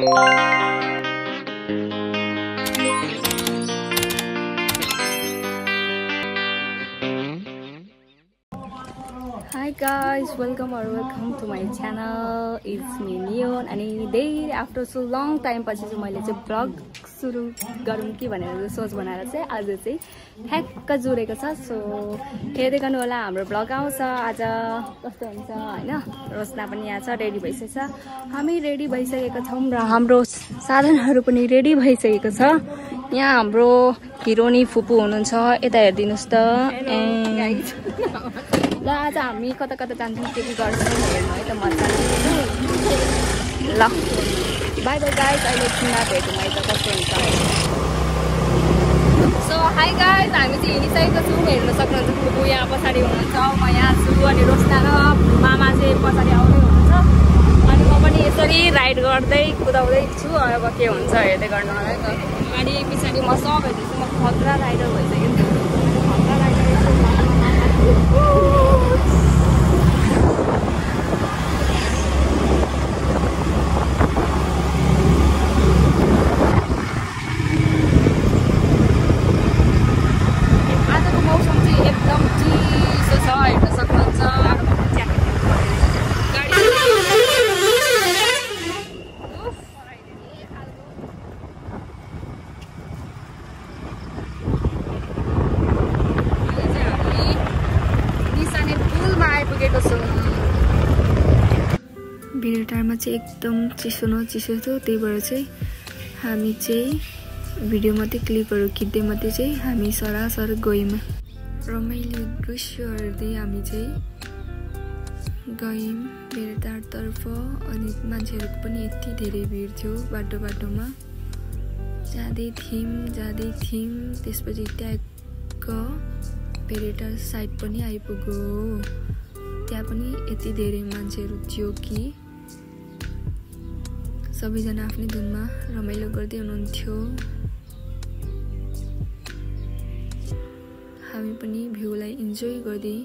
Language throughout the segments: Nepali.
Hi guys, welcome to my channel. It's me Neon अनि धेरै आफ्टर सो लङ टाइम पछि चाहिँ मैले चाहिँ ब्लग सुरु गरौँ कि भनेर सोच बनाएर चाहिँ आज चाहिँ ठ्याक्क जोडेको छ। सो हेर्दै गर्नु होला, हाम्रो ब्लग आउँछ आज कस्तो हुन्छ हैन। रोशना पनि यहाँ छ, रेडी भइसकेछ, हामी रेडी भइसकेका छौं र हाम्रो साधनहरु पनि रेडी भइसकेको छ। यहाँ हाम्रो हिरोनी फुपू हुनुहुन्छ, यता हेर्दिनुस् त। ल आज हामी कता कता जान्छौँ के गर्छौँ हेर्नु है त, मजा ल बाइ बाइ गाइज। अहिले एकछिनमा भेटौँ है त कस्तो हुन्छ। सो हाई गाइज, हामी चाहिँ हिँडिसकेको छौँ, हेर्न सक्नुहुन्छ। फुपू यहाँ पछाडि हुनुहुन्छ, म यहाँ छु अनि रोशना र मामा चाहिँ पछाडि आउँदै हुनुहुन्छ अनि म पनि यसरी राइड गर्दै कुदाउँदै छु। अब के हुन्छ हेर्दै गर्नु होला त। अनि पछाडि म सब हेर्दैछु, म खतरा राइडर भइसक्यो नि त। खतरा राइडर भिडियोटारमा चाहिँ एकदम चिसो न चिसो थियो, त्यही भएर चाहिँ हामी चाहिँ भिडियो मात्रै क्लिपहरू खिच्दै मात्रै चाहिँ हामी सरासर गयौँ। रमाइलो दृश्य हेर्दै हामी चाहिँ गयौँ भेडाटारतर्फ। अनि मान्छेहरूको पनि यति धेरै भिड थियो, बाटोमा जाँदै थियौँ। त्यसपछि ट्याक्क भेडाटार साइड पनि आइपुग्यो। त्यहाँ पनि यति धेरै मान्छेहरू थियो कि सबैजना आफ्नै धुनमा रमाइलो गर्दै हुनुहुन्थ्यो। हामी पनि भ्यूलाई इन्जोय गर्दै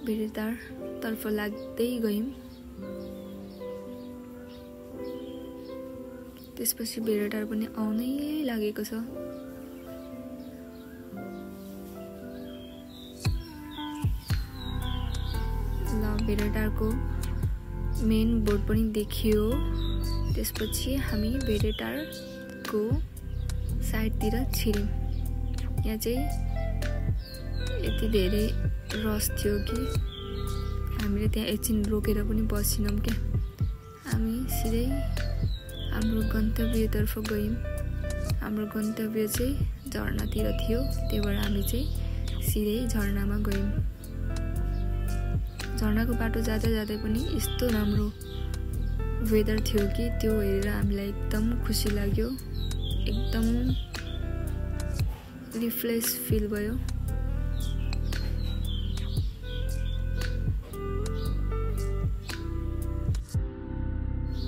भेडाटारतर्फ लाग्दै गयौँ। त्यसपछि भेडाटार पनि आउनै लागेको छ। ल भेडाटारको मेन बोर्ड पनि देखियो। त्यसपछि हामी भेडाटारको साइडतिर छिर्यौँ। यहाँ चाहिँ यति धेरै रस थियो कि हामीले त्यहाँ एकछिन रोकेर पनि बसिनौँ क्या। हामी सिधै हाम्रो गन्तव्यतर्फ गयौँ। हाम्रो गन्तव्य चाहिँ झरनातिर थियो, त्यही भएर हामी चाहिँ सिधै झरनामा गयौँ। झरनाको बाटो जाँदै पनि यस्तो राम्रो वेदर थियो कि त्यो हेरेर हामीलाई एकदम खुसी लाग्यो, एकदम रिफ्रेस फिल भयो।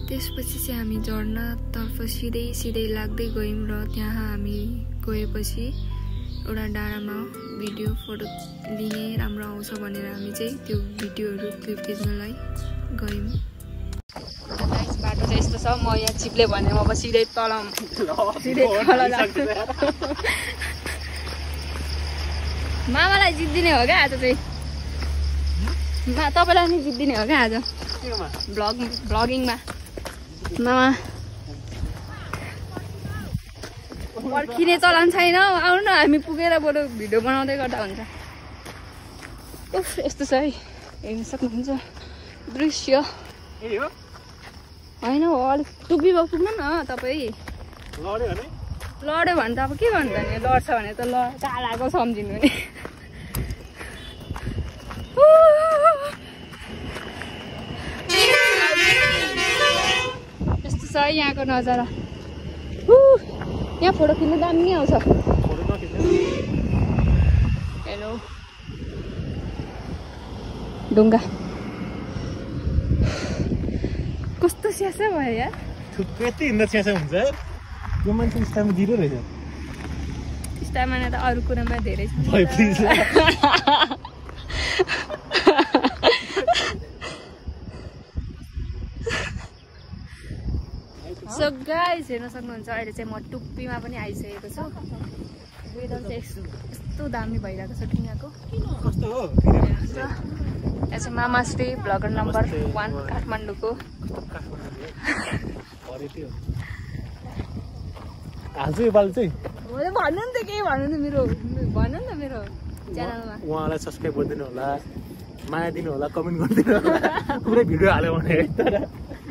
त्यसपछि चाहिँ हामी झरनातर्फ सिधै लाग्दै गयौँ र त्यहाँ हामी गएपछि एउटा डाँडामा भिडियो फोटो लिने राम्रो आउँछ भनेर हामी चाहिँ त्यो भिडियोहरू क्लिप खिच्नलाई गयौँ। बाटो चाहिँ यस्तो छ, म यहाँ चिप्ले भने म सिधै तल लाग्छु। मामालाई जित्दिने हो क्या आज चाहिँ, तपाईँलाई नि जित्दिने हो क्या आज ब्लगिङमा। मामा पर्खिने चलन छैन, आउनु न हामी पुगेर बरु भिडियो बनाउँदै गर्दा हुन्छ। उफ यस्तो छ है, हेर्न सक्नुहुन्छ दृश्य। होइन हो अलिक टुप्पीमा पुग्नु न तपाईँ। लड्यो भने त अब के गर्नु त नि, लड्छ भने त कालाको सम्झिनु नि। यस्तो छ है यहाँको नजारा। यहाँ फोटो खिच्नु दामी आउँछ। हेलो ढुङ्गा कस्तो स्यासा भयो यार। कति हिँड्दा स्यासा हुन्छ यो मान्छे स्टामिना दिँदो रहेछ। स्टामिना त अरू कुरामा धेरै छ। सो गाइस हेर्न सक्नुहुन्छ अहिले चाहिँ म टुप्पीमा पनि आइसकेको छु वेदर चाहिँ यस्तो दामी भइरहेको छ ठुङ्गाको कस्तो हो यहाँ चाहिँ मामाश्री भ्लगर नम्बर 1 काठमाडौँको हाल्छु यो पालि चाहिँ भन्नु नि त केही भन्नु नि मेरो भन्नु नि त मेरो च्यानलमा उहाँलाई सब्सक्राइब गरिदिनु होला माया दिनु होला कमेन्ट गरिदिनु होला पुरै भिडियो हाल्यो भने तर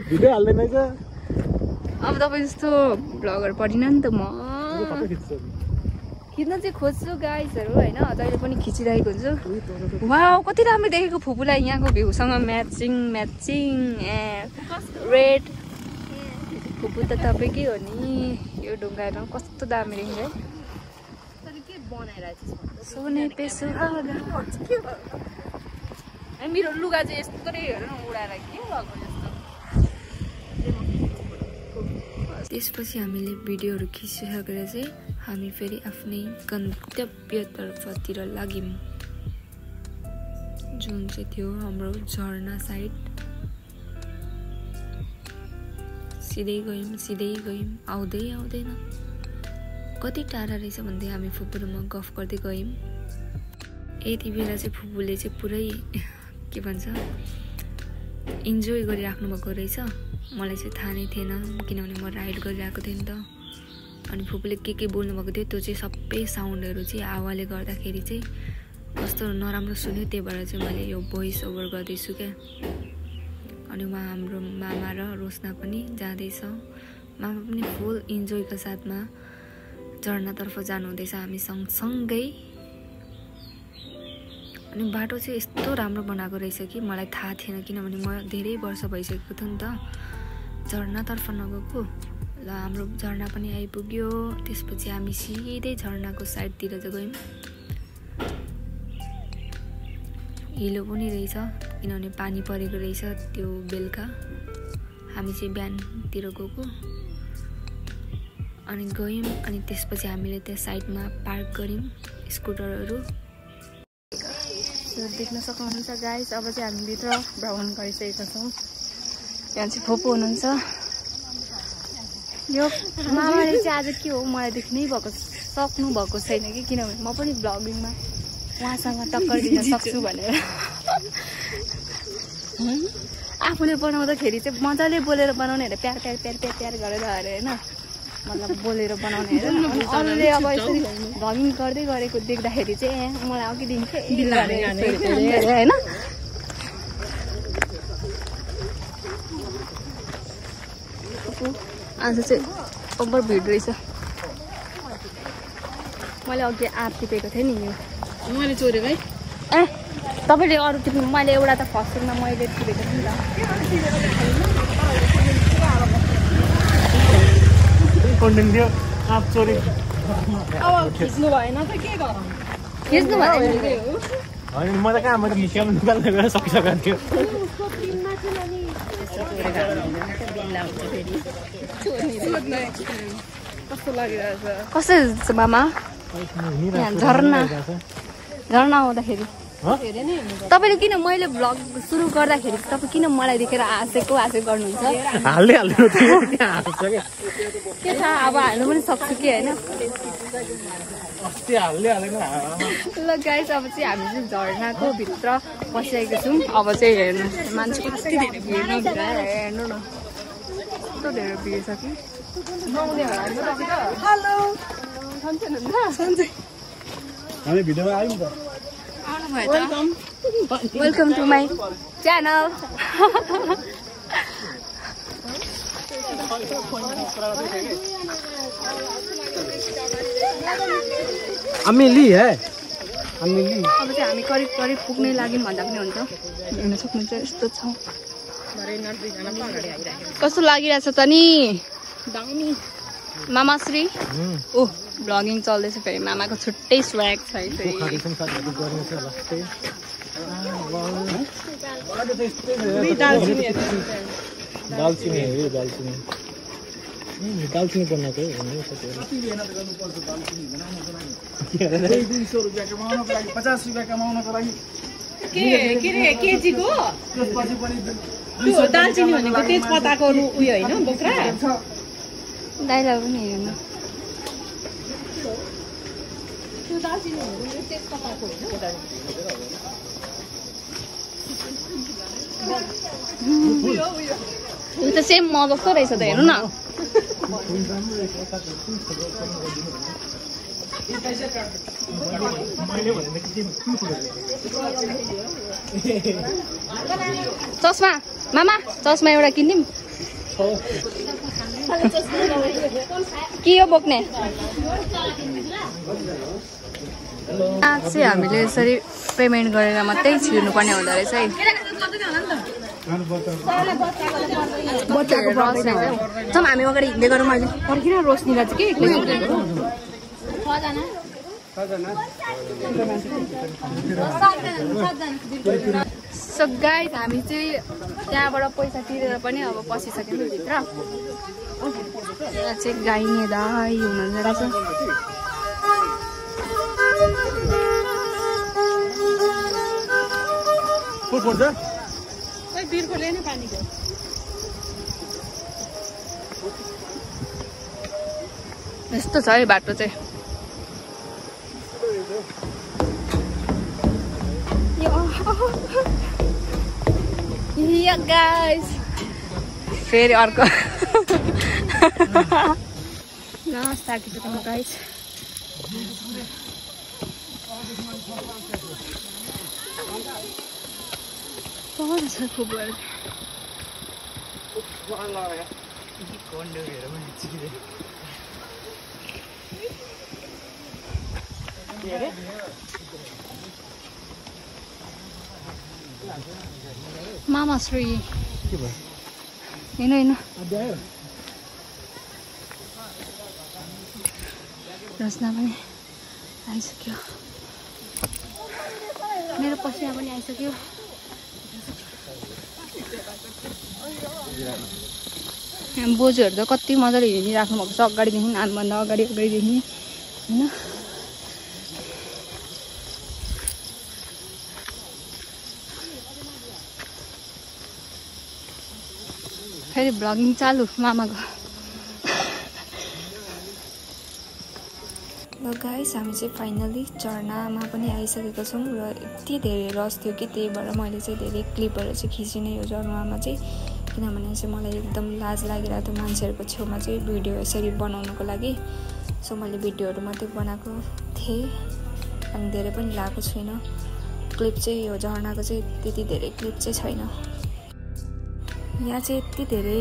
भिडियो हाल्दैन रहेछ अब तपाईँ जस्तो भ्लगर पढिन नि त म खिच्न चाहिँ खोज्छु गाइजहरू होइन जहिले पनि खिचिरहेको हुन्छु वाउ कति राम्रो देखेको फुपूलाई यहाँको भ्यूसँग म्याचिङ रेड फुपू त तपाईँकै हो नि यो ढुङ्गामा कस्तो दामी देखिन्छ है सोने पे सुहागा मेरो लुगा चाहिँ यस्तो हेर न उडाएर के भएको जस्तो त्यसपछि हामीले भिडियोहरू खिचिसकेर चाहिँ हामी फेरि आफ्नै गन्तव्यतर्फतिर लाग्यौँ जुन चाहिँ थियो हाम्रो झरना साइड सिधै गयौँ आउँदैन कति टाढा रहेछ भन्दै हामी फुपूहरूमा गफ गर्दै गयौँ यति बेला चाहिँ फुपूले चाहिँ पुरै के भन्छ इन्जोय गरिराख्नु भएको रहेछ मलाई चाहिँ थाहा नै थिएन किनभने म राइड गरिरहेको थिएँ नि त अनि फुपूले के बोल्नुभएको थियो त्यो चाहिँ सबै साउन्डहरू चाहिँ हावाले गर्दाखेरि चाहिँ कस्तो नराम्रो सुन्यो त्यही भएर चाहिँ मैले यो भोइस ओभर गर्दैछु क्या अनि उहाँ हाम्रो मामा र रोशना पनि जाँदैछ मामा पनि फुल इन्जोयको साथमा झरनातर्फ जानुहुँदैछ हामी सँगसँगै अनि बाटो चाहिँ यस्तो राम्रो बनाएको रहेछ कि मलाई थाहा थिएन किनभने म धेरै वर्ष भइसकेको थियो नि त झरनातर्फ नगएको ल हाम्रो झरना पनि आइपुग्यो त्यसपछि हामी सिधै झरनाको साइडतिर चाहिँ गयौँ हिलो पनि रहेछ किनभने पानी परेको रहेछ त्यो बेलुका हामी चाहिँ बिहानतिर गएको अनि गयौँ अनि त्यसपछि हामीले त्यहाँ साइडमा पार्क गऱ्यौँ स्कुटरहरू देख्न सक्नुहुन्छ गाइस अब चाहिँ हामी भित्र भ्रमण गरिसकेका छौँ यहाँ चाहिँ फुपू हुनुहुन्छ यो मामाले चाहिँ आज के हो मलाई देख्नै सक्नु भएको छैन कि किनभने म पनि भ्लगिङमा उहाँसँग टक्कर दिन सक्छु भनेर आफूले बनाउँदाखेरि चाहिँ मजाले बोलेर बनाउने अरे प्यार गरेर अरे होइन मतलब बोलेर बनाउने अरूले अब यसरी भ्लगिङ गर्दै गरेको देख्दाखेरि चाहिँ मलाई अघि दिन्थ्यो होइन आज चाहिँ ओभर भिड रहेछ मैले अघि आँप टिपेको थिएँ नि यो मैले चोरेको है ए तपाईँले अरू टिप्नु मैले एउटा त फर्स्ट सुनमा मैले टिपेको थिएँ नि त कन्टेन्ट थियो आँप चोरी अब खिच्नु भएन त के गरौँ खिच्नु भएन होइन म त कहाँ मैले निकाल्नु गएर सकिसकेको थियो कस्तो लागिरहेछ कस्तो छ मामा झरना आउँदाखेरि तपाईँले किन मैले भ्लग सुरु गर्दाखेरि तपाईँ किन मलाई देखेर हाँसेको गर्नुहुन्छ के थाहा अब हाल्नु पनि सक्छु कि होइन ल गाइस अब चाहिँ हामी चाहिँ झरनाको भित्र बसिरहेको छौँ अब चाहिँ हेर्नु मान्छे कति धेरै हेर्नु न कस्तो धेरै भिड छ कि हामी भिडियोमा आयौँ त वेलकम टु माई च्यानल अमेली है अब चाहिँ हामी करिब पुग्नै लाग्यौँ भन्दा पनि हुन्छ हेर्न सक्नुहुन्छ यस्तो छ कस्तो लागिरहेछ त नि मामाश्री ओ भ्लगिङ चल्दैछ फेरि मामाको छुट्टै स्वाग छ दालचिनी बनाएको केजीको दालचिनी भनेको तेजपत्ताको उयो होइन बोक्रा दाइलाई पनि हेर्नु यो त सेम म जस्तो रहेछ त हेर्नु न चस्मा मामा चस्मा एउटा किनिदिउँ के हो बोक्ने आज चाहिँ हामीले यसरी पेमेन्ट गरेर मात्रै छिर्नु पर्ने हुँदो रहेछ है हामी अगाडि हिँड्दै गरौँ अहिले पर्खिन रोशनीलाई चाहिँ के एक्लै सो गाइस हामी चाहिँ त्यहाँबाट पैसा तिरेर पनि अब पसिसक्यौँ भित्र यहाँ चाहिँ गाइने दाइ हुनुहुँदो रहेछ यस्तो छ है बाटो चाहिँ गाइस फेरि अर्को साकिसक्यो म गाइस छ फुटबल मामा श्री हेर्नु रचना पनि आइसक्यो मेरो पसिना पनि आइसक्यो बोजूहरू त कति मजाले हिँडिराख्नु भएको छ अगाडिदेखि हामीभन्दा अगाडिदेखि होइन फेरि भ्लगिङ चालु मामाको ल गाइस हामी चाहिँ फाइनली झरनामा पनि आइसकेको छौँ र यति धेरै रस थियो कि त्यही भएर मैले चाहिँ धेरै क्लिपहरू चाहिँ खिचिनँ यो झरनामा चाहिँ किनभने चाहिँ मलाई एकदम लाज लागिरहेको थियो मान्छेहरूको छेउमा चाहिँ भिडियो यसरी बनाउनुको लागि सो मैले भिडियोहरू मात्रै बनाएको थिएँ अनि धेरै पनि लगाएको छुइनँ क्लिप चाहिँ यो झरनाको चाहिँ त्यति धेरै क्लिप चाहिँ छैन यहाँ चाहिँ यति धेरै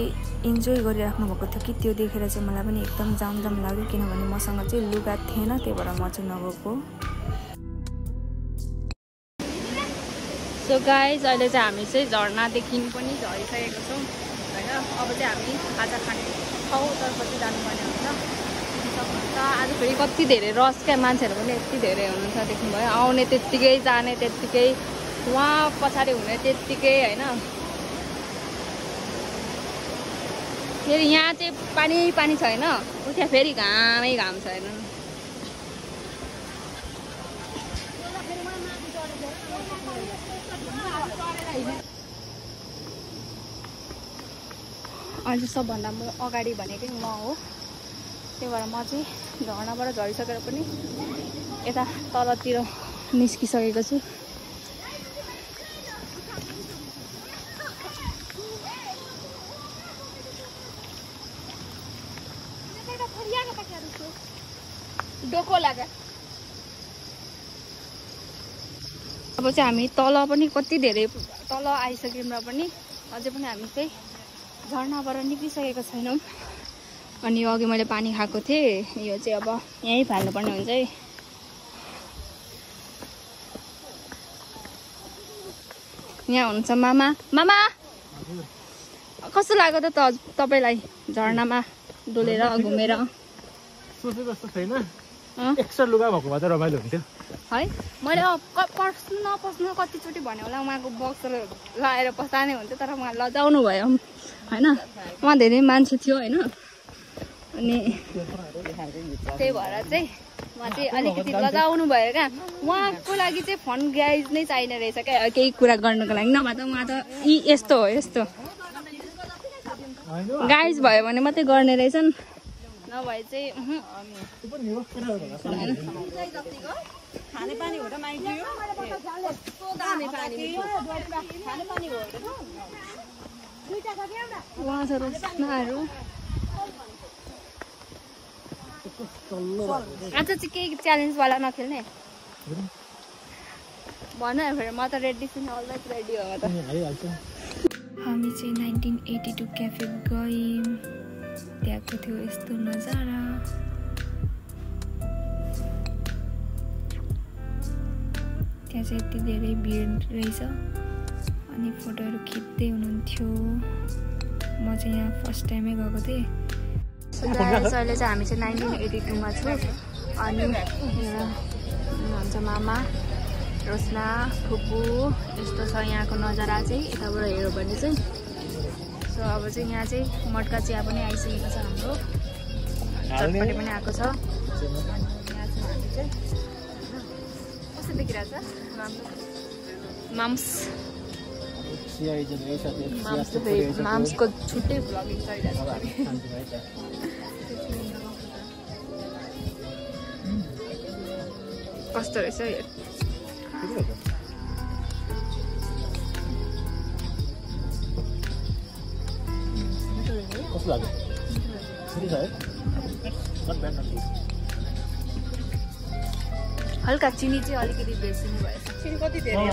इन्जोय गरिराख्नु भएको थियो कि त्यो देखेर चाहिँ मलाई पनि एकदम जाम लाग्यो किनभने मसँग चाहिँ लुगा थिएन त्यही भएर म चाहिँ नगएको सो गाइज अहिले चाहिँ हामी चाहिँ झरनादेखि पनि झरिसकेको छौँ होइन अब चाहिँ हामी खाजा खाने ठाउँतर्फ चाहिँ जानुपर्ने हुन्छ त आज फेरि कति धेरै रस क्या मान्छेहरू पनि यति धेरै हुनुहुन्छ देख्नुभयो आउने त्यत्तिकै जाने त्यत्तिकै वहाँ पछाडि हुने त्यत्तिकै होइन फेरि यहाँ चाहिँ पानी छैन उता फेरि घामै घाम छ हेर्नु अहिले सबभन्दा म अगाडि भनेकै म हो त्यही भएर म चाहिँ झरनाबाट झरिसकेर पनि यता तलतिर निस्किसकेको छु डोको लाग्यो अब चाहिँ हामी तल पनि कति धेरै तल आइसक्यौँ र पनि अझै पनि हामी चाहिँ झरनाबाट निक्लिसकेको छैनौँ अनि यो अघि मैले पानी खाएको थिएँ यो चाहिँ अब यहीँ फाल्नुपर्ने हुन्छ है यहाँ हुनुहुन्छ मामा कस्तो लाग्यो त तपाईँलाई झरनामा डोलेर घुमेर सोचे जस्तो छैन एक्स्ट्रा लुगा भएको भए त रमाइलो हुन्थ्यो है मैले पस्नु नपस्नु कतिचोटि भने होला उहाँको बक्सर लगाएर पस्ताने हुन्थ्यो तर उहाँ लजाउनु भयो होइन उहाँ धेरै मान्छे थियो होइन अनि त्यही भएर चाहिँ उहाँ चाहिँ अलिकति लजाउनु भयो क्या उहाँको लागि चाहिँ फन गाइज नै चाहिने रहेछ क्या केही कुरा गर्नुको लागि नभए त उहाँ त यस्तो हो यस्तो गाइज भयो भने मात्रै गर्ने रहेछन् नभए चाहिँ खाने पानी हो र माइदियो खाने पानी हो वहाँ छ रचनाहरू आज चाहिँ केही च्यालेन्जवाला नखेल्ने भन फेरि म त रेडी छु नि अलवेज रेडी हो म त हामी चाहिँ 1982 क्याफे गयौँ त्यहाँको थियो यस्तो नजारा त्यहाँ चाहिँ यति धेरै भिड रहेछ अनि फोटोहरू खिच्दै हुनुहुन्थ्यो म चाहिँ यहाँ फर्स्ट टाइमै गएको थिएँ अहिले चाहिँ हामी चाहिँ 1982 मा छौँ अनि हुनुहुन्छ मामा रोशना फुपू यस्तो छ यहाँको नजारा चाहिँ यताबाट हेऱ्यो भने चाहिँ सो अब चाहिँ यहाँ चाहिँ मटका चिया पनि आइसकेको छ हाम्रो चटपटी पनि आएको छ यहाँ चाहिँ हामी चाहिँ कस्तो देखिरहेछ माम्सको छुट्टै भ्लगिङ चलिरहेको छ कस्तो रहेछ कस्तो लाग्यो हल्का चिनी चाहिँ अलिकति बेसी नै भएछ चिनी कति धेरै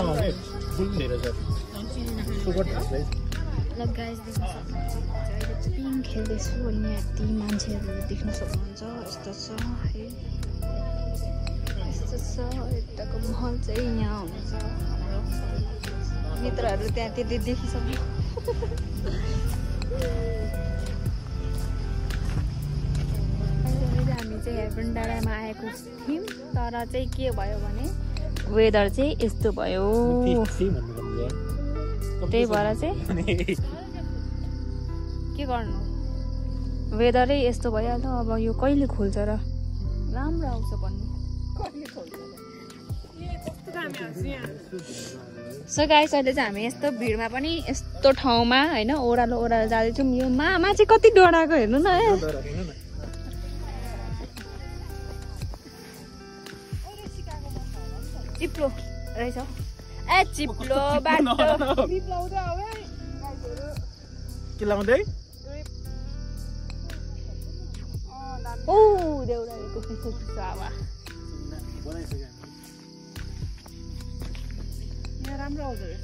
ल गाइस देख्न सक्नुहुन्छ अहिले पिङ खेल्दैछु अनि यति मान्छेहरू देख्न सक्नुहुन्छ यस्तो छ है यस्तो छ यताको महल चाहिँ यहाँ हुन्छ हाम्रो मित्रहरू त्यहाँ त्यति देखिसक्यो हामी चाहिँ हेर्बन डाँडामा आएको थियौँ तर चाहिँ के भयो भने वेदर चाहिँ यस्तो भयो त्यही भएर चाहिँ के गर्नु वेदरै यस्तो भइहाल्यो अब यो कहिले खोल्छ र राम्रो आउँछ भन्नु सो गाइस अहिले चाहिँ हामी यस्तो भिडमा पनि यस्तो ठाउँमा होइन ओह्रालो ओह्रालो जाँदैछौँ यो मामा चाहिँ कति डराएको हेर्नु न है चिप्लो रहेछ ए चिप्लो बाटो के लाउँदै ओ देउरालीको पिछो पिछो हावा यहाँ राम्रो आउँदो रहेछ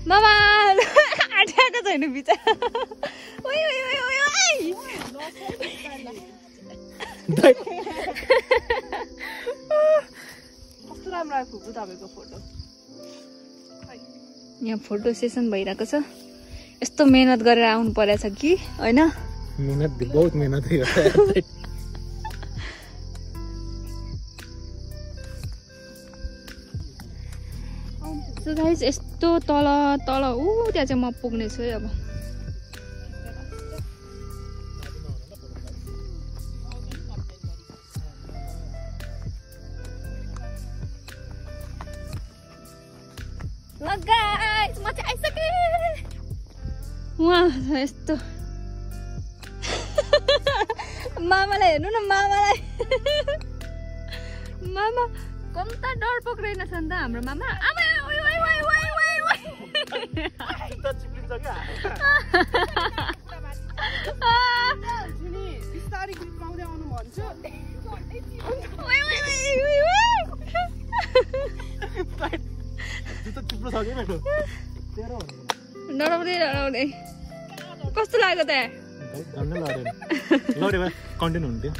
मामा आँटेको छैन बिचरा ओइ ओइ ओइ ओइ ओइ कस्तो राम्रो आयो फुपू तपाईँको फोटो यहाँ फोटो सेसन भइरहेको छ यस्तो मेहनत गरेर आउनु परेछ कि होइन मेहनत बहुत मेहनत है सो गाइस यस्तो तल तल ऊ त्यहाँ चाहिँ म पुग्ने छु है अब ल गाइस म चाहिँ आइसकेँ वहाँ यस्तो मामालाई हेर्नु न मामालाई मामा कम्ता डर पक्रेन छ नि त हाम्रो मामा आमा ओइ ओइ ओइ ओइ ओइ ओइ बिस्तारै गीत गाउँदै आउनु भन्छु ओइ ओइ ओइ ओइ डराउँदै डराउँदै कस्तो लाग्यो त कन्टेन्ट हुन्थ्यो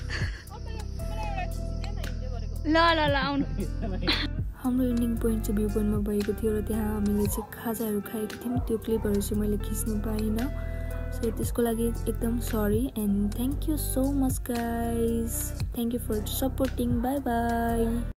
ल ल ल आउनु हाम्रो इन्डिङ पोइन्ट चाहिँ भ्यू पोइन्टमा भएको थियो र त्यहाँ हामीले चाहिँ खाजाहरू खाएको थियौँ त्यो क्लिपहरू चाहिँ मैले खिच्नु पाइनँ सो त्यसको लागि एकदम sorry and thank you so much guys thank you for supporting bye by